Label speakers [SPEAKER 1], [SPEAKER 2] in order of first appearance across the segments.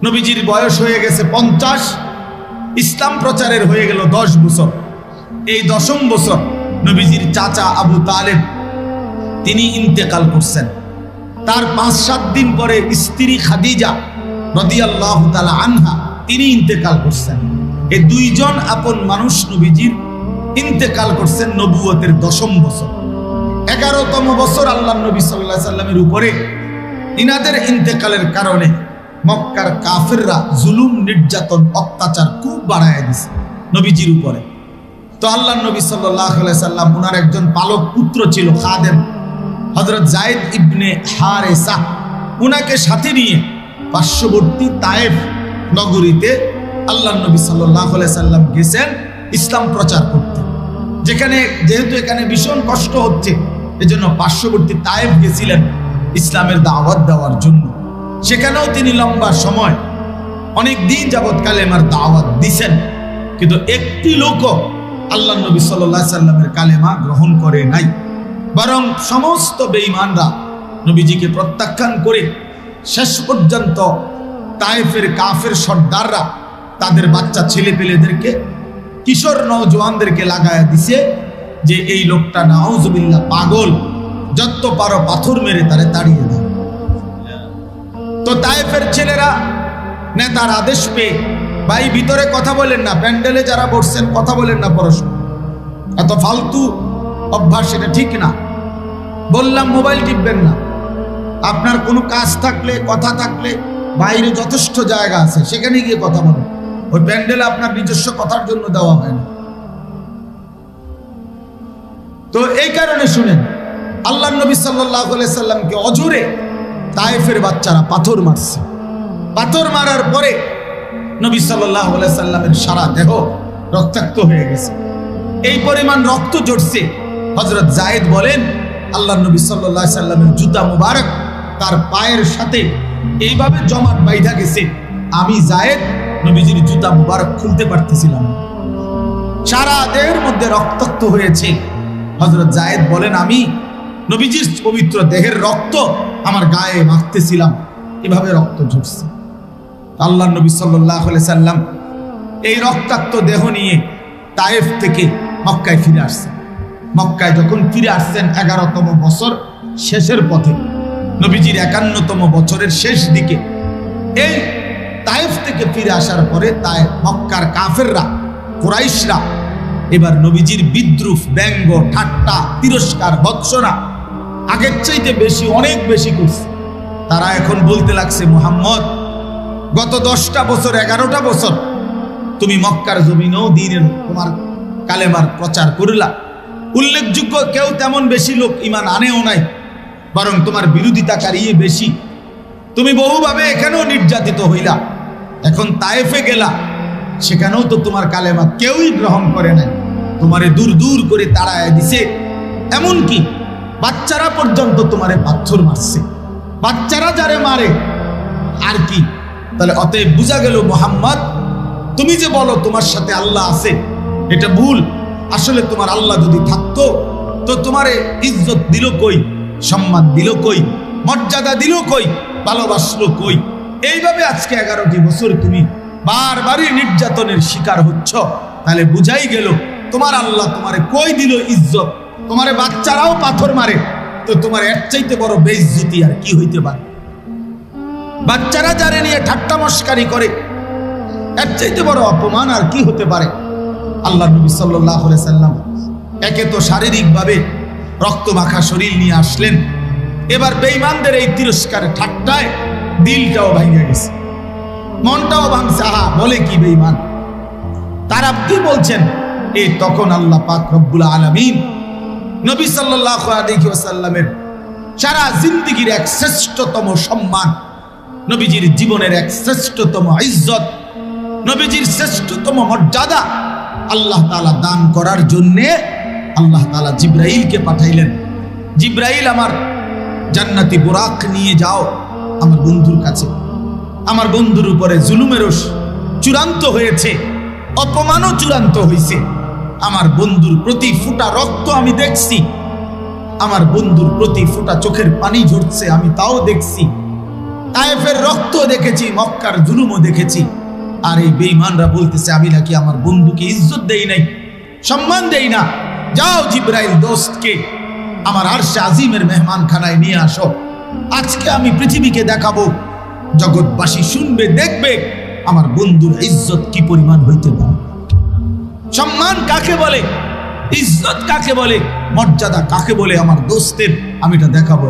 [SPEAKER 1] নবীজির বয়স হয়ে গেছে 50, ইসলাম প্রচারের হয়ে গেল 10 বছর। এই 10ম বছর নবীজির চাচা আবু তালেব তিনি ইন্তেকাল করছেন। তার 5-7 দিন পরে স্ত্রী খাদিজা রাদিয়াল্লাহু তাআলা আনহা তিনি ইন্তেকাল করছেন। এই দুইজন আপন মানুষ নবীজির ইন্তেকাল করছেন নবুয়তের 10ম বছর। 11তম বছর আল্লাহ নবী সাল্লাল্লাহু আলাইহি সাল্লামের উপরে ইনাদের ইন্তেকালের কারণে মক্কার কাফেররা জুলুম নির্যাতন অত্যাচার খুব বাড়ায় দিছে নবীজির উপরে। তো আল্লাহ নবী সাল্লাল্লাহু আলাইহি সাল্লাম ওনার একজন পালক পুত্র ছিল খাদেম হযরত যায়েদ ইবনে হারেসা, উনাকে সাথে নিয়ে পার্শ্ববর্তী তায়েফ নগরীতে আল্লাহ নবী সাল্লাল্লাহু আলাইহি সাল্লাম গেছেন ইসলাম প্রচার করতে। যেহেতু এখানে ভীষণ কষ্ট হচ্ছে, এজন্য পার্শ্ববর্তী তায়েফ গেছিলেন ইসলামের দাওয়াত দেওয়ার জন্য। সেখানেও তিনি লম্বা সময় অনেক দিন যাবৎ কালেমার দাওয়াত দিছেন, কিন্তু একটি লোকও আল্লাহ নবী সাল্লাল্লাহু আলাইহি সাল্লামের কালেমা গ্রহণ করে নাই। বরং সমস্ত বেঈমানরা নবীজিকে প্রত্যাখ্যান করে শেষ পর্যন্ত তায়েফের কাফের সর্দাররা তাদের বাচ্চা ছেলেপেলেদেরকে, কিশোর নওজোয়ানদেরকে লাগায়া দিছে যে এই লোকটা নাউজুবিল্লাহ পাগল, যত পারো পাথর মেরে তারে তাড়িয়ে দাও। তো তায়েফের ছেলেরা নেতার আদেশ পেয়ে, ভাই ভিতরে কথা বলেন না, প্যান্ডেলে যারা বসছেন কথা বলেন না পরস্পর, এত ফালতু অভ্যাস এটা ঠিক না। বললাম মোবাইল টিপবেন না, আপনার কোনো কাজ থাকলে কথা থাকলে বাইরে যথেষ্ট জায়গা আছে, সেখানে গিয়ে কথা বলেন। ওই প্যান্ডেলে আপনার নিজস্ব কথার জন্য দেওয়া হয় না। তো এই কারণে শুনেন, আল্লাহ নবী সাল্লাল্লাহু আলাইহি সাল্লামকে অজরে তায়েফের বাচ্চারা পাথর মারছে। পাথর মারার পরে নবী সাল্লাল্লাহু আলাইহি সাল্লামের সারা দেহ রক্তাক্ত হয়ে গেছে। এই পরিমাণ রক্ত ঝরছে, হযরত যায়েদ বলেন আল্লাহ নবী সাল্লাল্লাহু আলাইহি সাল্লামের জুতা মুবারক তার পায়ের সাথে এইভাবে জমাট বাইধা গেছে, আমি যায়েদ নবীজির জুতা মুবারক খুলতে পারতেছিলাম না। সারা দেহের মধ্যে রক্তাক্ত হয়েছে। হযরত যায়েদ বলেন আমি নবীজির পবিত্র দেহের রক্ত আমার গায়ে মাখতেছিলাম, এভাবে রক্ত ঝরছে। আল্লাহ নবী সাল্লাল্লাহু আলাইহি সাল্লাম এই রক্তাক্ত দেহ নিয়ে তায়েফ থেকে মক্কায় ফিরে আসছেন। মক্কায় যখন ফিরে আসছেন 11তম বছর শেষের পথে, নবীজির 51তম বছরের শেষ দিকে, এই তায়েফ থেকে ফিরে আসার পরে মক্কার কাফেররা, কুরাইশরা এবার নবীজির বিদ্রুপ, ব্যঙ্গ, ঠাট্টা, তিরস্কার, ভৎসনা আগের চাইতে বেশি, অনেক বেশি করছে। তারা এখন বলতে লাগছে, মুহাম্মদ গত 10টা বছর 11টা বছর তুমি মক্কার জমিনেও দ্বীনের তোমার কালেমার প্রচার করলা, উল্লেখযোগ্য কেউ তেমন বেশি লোক ঈমান আনেও নাই, বরং তোমার বিরোধিতাকারী বেশি। তুমি বহুভাবে এখানেও নির্যাতিত হইলা, এখন তায়েফে গেলা, সেখানেও তো তোমার কালেমা কেউই গ্রহণ করে নাই, তোমারে দূর দূর করে তাড়ায় দিছে, এমনকি বাচ্চারা পর্যন্ত তোমারে পাথর মারছে। বাচ্চারা যারে মারে আর কি। তাহলে অতএব বোঝা গেল মুহাম্মদ তুমি যে বলো তোমার সাথে আল্লাহ আছে, এটা ভুল। আসলে তোমার আল্লাহ যদি থাকতো তো তোমারে ইজ্জত দিল কই, সম্মান দিল কই, মর্যাদা দিল কই, ভালোবাসলো কই? এইভাবে আজকে 11টি বছর তুমি বারবারই নির্যাতনের শিকার হচ্ছ। তাহলে বুঝাই গেল তোমার আল্লাহ তোমারে কই দিল ইজ্জত। তোমারে বাচ্চারাও পাথর মারে, তো তোমার এর চাইতে বড় বেইজ্জতি আর কি হইতে পারে? বাচ্চারা যারে নিয়ে ঠাট্টা মস্কারি করে, এর চাইতে বড় অপমান আর কি হতে পারে? আল্লাহ নবী সাল্লাল্লাহু আলাইহি সাল্লাম একে তো শারীরিকভাবে রক্ত মাখা শরীর নিয়ে আসলেন, এবার বেঈমানদের এই তিরস্কারে ঠাট্টায় দিলটাও ভাঙে গেছে, মনটাও ভাঙছে। আহা বলে কি বেঈমান, তারা কি বলছেন? এই তখন আল্লাহ পাক রব্বুল আলামিন নবী সাল্লাল্লাহু আলাইহি ওয়াসাল্লামের সারা জিন্দেগীর এক শ্রেষ্ঠতম সম্মান, নবীজির জীবনের এক শ্রেষ্ঠতম ইজ্জত, নবীজির শ্রেষ্ঠতম মর্যাদা আল্লাহ তাআলা দান করার জন্যে আল্লাহ তাআলা জিবরাইলকে পাঠাইলেন। জিবরাইল, আমার জান্নাতি বুরাক নিয়ে যাও আমার বন্ধুর কাছে। আমার বন্ধুর উপরে জুলুমেরও চূড়ান্ত হয়েছে, অপমানও চূড়ান্ত হয়েছে। আমার বন্ধুর প্রতি ফোঁটা রক্ত আমি দেখছি, আমার বন্ধুর প্রতি ফোঁটা চোখের পানি ঝরছে আমি তাও দেখছি। তায়েফের রক্ত দেখেছি, মক্কার জুলুমও দেখেছি। আর এই বেঈমানরা বলতেছে আমি নাকি আমার বন্ধুকে ইজ্জত দেই নাই, সম্মান দেই না। যাও জিবরাইল দোস্তকে আমার আরশে আজিমের মেহমানখানায় নিয়ে আসো, আজকে আমি পৃথিবীকে দেখাবো, জগৎবাসী শুনবে, দেখবে আমার বন্ধুর ইজ্জত কি পরিমাণ হইতে পারে। সম্মান কাকে বলে, ইজ্জত কাকে বলে, মর্যাদা কাকে বলে আমার দোস্তের আমি এটা দেখাবো।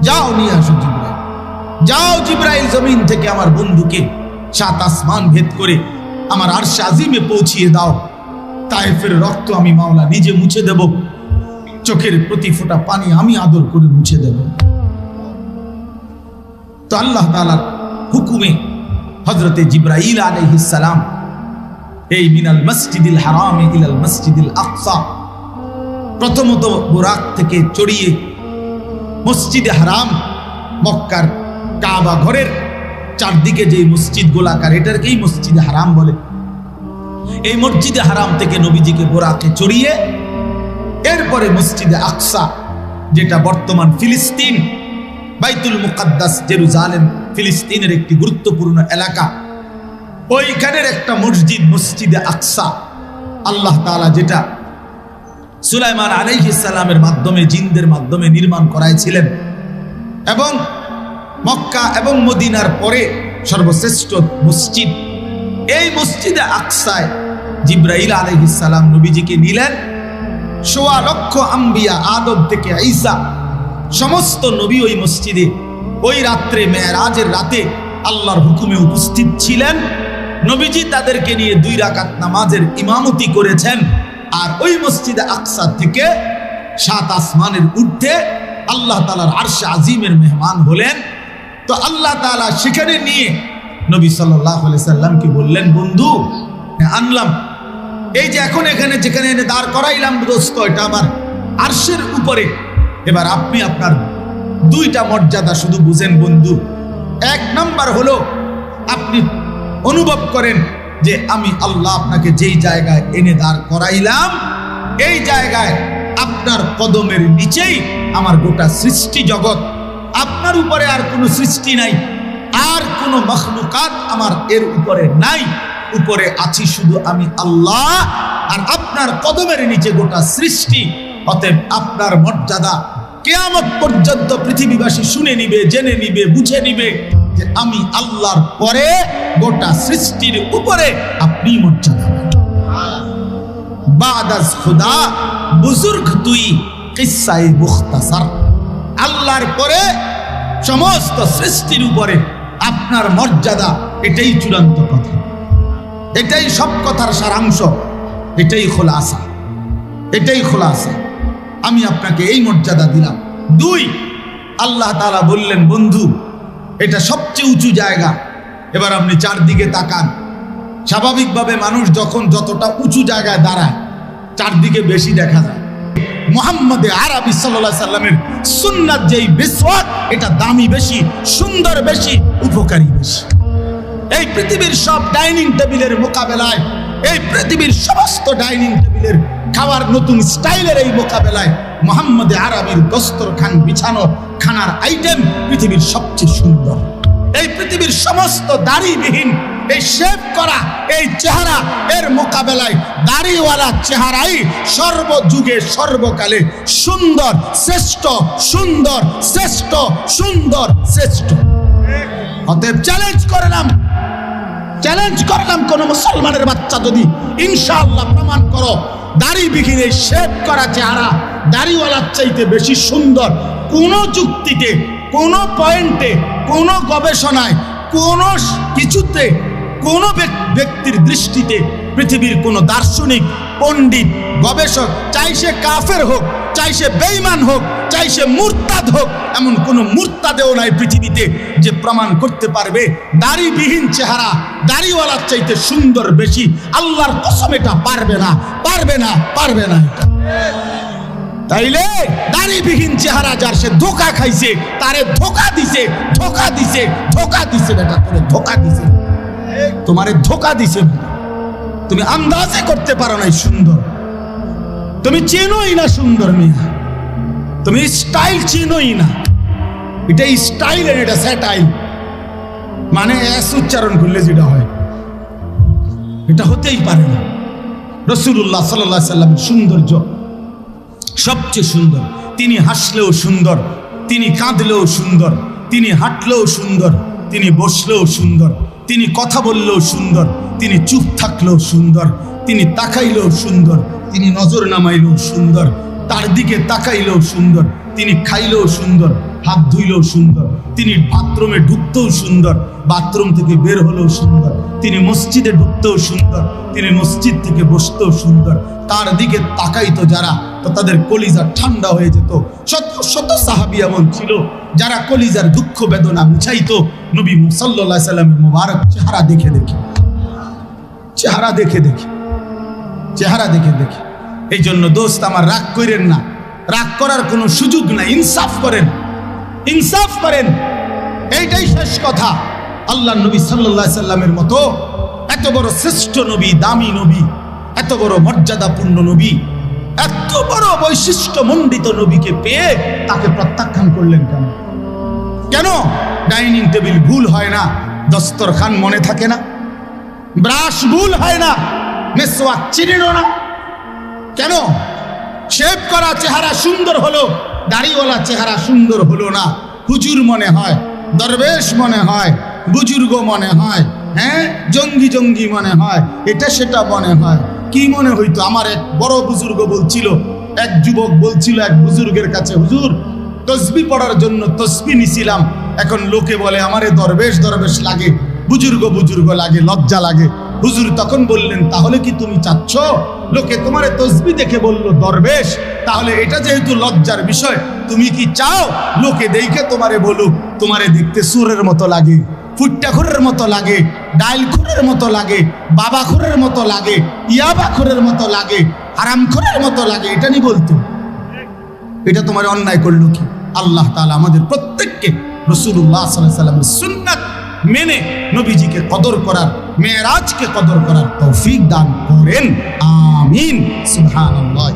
[SPEAKER 1] যাও নিয়ে আসো জিবরাইল, যাও জিবরাইল জমিন থেকে আমার বন্ধুকে 7 আসমান ভেদ করে আমার আরশে আজিমে পৌঁছিয়ে দাও। তায়েফের রক্ত আমি মাওলা নিজে মুছে দেব, চোখের প্রতি ফোঁটা পানি আমি আদর করে মুছে দেব। তো আল্লাহ তাআলার হুকুমে হযরতে জিবরাইল আলাইহিস সালাম এই মিনাল মসজিদিল হারাম ইলাল মসজিদিল আকসা, প্রথমত বুরাক থেকে চড়িয়ে মসজিদে হারাম, মক্কার কাবা ঘরের চারদিকে যে মসজিদ গোলাকার, এটাকেই মসজিদে হারাম বলে। এই মসজিদে হারাম থেকে নবীজিকে বুরাকে চড়িয়ে এরপরে মসজিদে আকসা, যেটা বর্তমান ফিলিস্তিন, বাইতুল মুকাদ্দাস জেরুজালেম, ফিলিস্তিনের একটি গুরুত্বপূর্ণ এলাকা, ওইখানের একটা মসজিদ মসজিদে আকসা। আল্লাহ তাআলা যেটা সুলাইমান আলাইহিস সালামের মাধ্যমে, জিনদের মাধ্যমে নির্মাণ করাইছিলেন, এবং মক্কা এবং মদিনার পরে সর্বশ্রেষ্ঠ মসজিদ। এই মসজিদে আকসায় জিবরাইল আলাইহিস সালাম নবীজিকে নিলেন। ১.৫ লক্ষ আম্বিয়া, আদম থেকে ঈসা, সমস্ত নবী ওই মসজিদে ওই রাত্রে, মেরাজের রাতে আল্লাহর হুকুমে উপস্থিত ছিলেন। নবীজি তাদেরকে নিয়ে 2 রাকাত নামাজের ইমামতি করেছেন। আর ওই মসজিদে আকসা থেকে 7 আসমানের ঊর্ধ্বে আল্লাহ তাআলার আরশে আজিমের মেহমান হলেন। তো আল্লাহ তাআলা সেখানে নিয়ে নবী সাল্লাল্লাহু আলাইহি সাল্লামকে বললেন, বন্ধু আনলাম, এই যে এখন এখানে যেখানে এনে দাঁড় করাইলাম দোস্ত, এটা আমার আরশের উপরে। এবার আপনি আপনার 2টা মর্যাদা শুধু বুঝেন বন্ধু। 1 নাম্বার হলো আপনি অনুভব করেন যে আমি আল্লাহ আপনাকে যেই জায়গায় এনে দাঁড় করাইলাম, এই জায়গায় আপনার কদমের নিচেই আমার গোটা সৃষ্টি জগৎ, আপনার উপরে আর কোনো সৃষ্টি নাই, আর কোনো মখলুকাত আমার এর উপরে নাই, উপরে আছি শুধু আমি আল্লাহ, আর আপনার কদমের নিচে গোটা সৃষ্টি। অতএব আপনার মর্যাদা কিয়ামত পর্যন্ত পৃথিবীবাসী শুনে নিবে, জেনে নিবে, বুঝে নিবে যে আমি আল্লাহর পরে গোটা সৃষ্টির উপরে আপনি মর্যাদা। বাদাস খুদা বুজুর্গ তুই কিসায়ে মুখতাসার, আল্লাহর পরে সমস্ত সৃষ্টির উপরে আপনার মর্যাদা, এটাই চূড়ান্ত কথা, এটাই সব কথার সারাংশ, এটাই খোলাসা, এটাই খোলাসা। আমি আপনাকে এই মর্যাদা দিলাম। 2, আল্লাহ তাআলা বললেন, বন্ধু এটা সবচেয়ে উঁচু জায়গা। এবার আপনি চারদিকে তাকান, স্বাভাবিকভাবে মানুষ যখন যতটা উঁচু জায়গায় দাঁড়ায়, চারদিকে বেশি দেখা যায়। মুহাম্মদে আরবি সাল্লাল্লাহু আলাইহি সাল্লামের সুন্নাত যেই বিসওয়াক, এটা দামি বেশি, সুন্দর বেশি, উপকারী বেশি। এই পৃথিবীর সব ডাইনিং টেবিলের মোকাবেলায়, এই পৃথিবীর সমস্ত ডাইনিং টেবিলের খাওয়ার নতুন স্টাইলের এই মোকাবেলায় মুহাম্মদে আরবির দস্তরখান বিছানো খানার আইটেম পৃথিবীর সবচেয়ে সুন্দর। এই পৃথিবীর সমস্ত দাড়িবিহীন, এই শেভ করা এই চেহারা, এর মোকাবেলায় দাড়িওয়ালা চেহারাই সর্বযুগে সর্বকালে সুন্দর, শ্রেষ্ঠ, সুন্দর, শ্রেষ্ঠ, সুন্দর, শ্রেষ্ঠ। অতএব চ্যালেঞ্জ করলাম কোন মুসলমানের বাচ্চা যদি ইনশাআল্লাহ প্রমাণ করো দাড়িবিহীন এই শেভ করা চেহারা দাড়িওয়ালার চাইতে বেশি সুন্দর, কোন যুক্তিতে, কোন পয়েন্টে, কোন গবেষণায়, কোন কিছুতে, কোন ব্যক্তির দৃষ্টিতে, পৃথিবীর কোন দার্শনিক, পণ্ডিত, গবেষক, চাই সে কাফের হোক, চাই সে বেঈমান হোক, চাই সে মুরতাদ হোক, এমন কোন মুরতাদেও নাই পৃথিবীতে যে প্রমাণ করতে পারবে দাড়িবিহীন চেহারা দাড়িওয়ালার চাইতে সুন্দর বেশি। আল্লাহর কসম এটা পারবে না, পারবে না, পারবে না। তাইলে দাড়িবিহীন চেহারা যার, সে ধোকা খাইছে, তারে ধোকা দিছে, ধোকা দিছে, ধোকা দিছে, বেটা তোরে ধোকা দিছে, তোমারে ধোকা দিছে। তুমি আন্দাজে করতে পারো নাই সুন্দর, তুমি চেনোই না সুন্দর মেয়ে, তুমি স্টাইল চিনোই না। এটা স্টাইল, এটা স্যাটাইল। মানে এস উচ্চারণ করলে যেটা হয়, এটা হতেই পারে না। রাসূলুল্লাহ সাল্লাল্লাহু আলাইহি সাল্লাম সৌন্দর্য সবচেয়ে সুন্দর। তিনি হাসলেও সুন্দর, তিনি কাঁদলেও সুন্দর, তিনি হাঁটলেও সুন্দর, তিনি বসলেও সুন্দর, তিনি কথা বললেও সুন্দর, তিনি চুপ থাকলেও সুন্দর, তিনি তাকাইলেও সুন্দর, তিনি নজর নামাইলেও সুন্দর, তার দিকে তাকাইলেও সুন্দর, তিনি খাইলেও সুন্দর, হাত ধুইলেও সুন্দর, তিনি বাথরুমে ঢুকতেও সুন্দর, বাথরুম থেকে বের হলেও সুন্দর, তিনি মসজিদে ঢুকতেও সুন্দর, তিনি মসজিদ থেকে বসতেও সুন্দর। তার দিকে তাকাইতো যারা, তো তাদের কলিজা ঠান্ডা হয়ে যেত। শত শত সাহাবী এমন ছিল যারা কলিজার দুঃখ বেদনা মুছাইতো নবী সাল্লাল্লাহু আলাইহি সাল্লামের মুবারক চেহারা দেখে দেখে, চেহারা দেখে দেখে, চেহারা দেখে দেখে। এই জন্য দোস্ত আমার, রাগ করেন না, রাগ করার কোনো সুযোগ নাই। ইনসাফ করেন, ইনসাফ করেন, এইটাই শেষ কথা। আল্লাহ নবী সাল্লাল্লাহু আলাইহি সাল্লামের মতো এত বড় শ্রেষ্ঠ নবী, দামি নবী, এত বড় মর্যাদাপূর্ণ নবী, এত বড় বৈশিষ্ট্যমণ্ডিত নবীকে পেয়ে তাকে প্রত্যাখ্যান করলেন কেন? কেন? ডাইনিং টেবিল ভুল হয় না, দস্তরখান মনে থাকে না, ব্রাশ ভুল হয় না, মেসওয়াক চিনিল না, কেন? শেভ করা চেহারা সুন্দর হলো, দাড়িওয়ালা চেহারা সুন্দর হলো না। হুজুর মনে হয়, দরবেশ মনে হয়, বুজুর্গ মনে হয়, হ্যাঁ, জঙ্গি জঙ্গি মনে হয়, এটা সেটা মনে হয়। কি মনে হইতো? আমার এক বড় বুজুর্গ বলছিল, এক যুবক বলছিল এক বুজুর্গের কাছে, হুজুর তসবিহ পড়ার জন্য তসবিহ নিছিলাম, এখন লোকে বলে আমারে দরবেশ দরবেশ লাগে, বুজুর্গ বুজুর্গ লাগে, লজ্জা লাগে। হুজুর তখন বললেন, তাহলে কি তুমি চাচ্ছ লোকে তোমারে তসবিহ দেখে বলল দরবেশ, তাহলে এটা যেহেতু লজ্জার বিষয়, তুমি কি চাও লোকে দেখে তোমারে বলুক তোমারে দেখতে সুরের মতো লাগে, ফুট্টাখোরের মতো লাগে, ডাইলখোরের মতো লাগে, বাবাখোরের মতো লাগে, ইয়াবাখোরের মতো লাগে, হারামখোরের মতো লাগে, এটা নি বলতো? এটা তোমার অন্যায় করলো কি? আল্লাহ তাআলা আমাদের প্রত্যেককে রাসূলুল্লাহ সাল্লাল্লাহু আলাইহি ওয়াসাল্লামের সুন্নাত মেনে নবীজিকে কদর করার, মেরাজকে কদর করার তৌফিক দান করেন। আমিন। সুবহানাল্লাহ।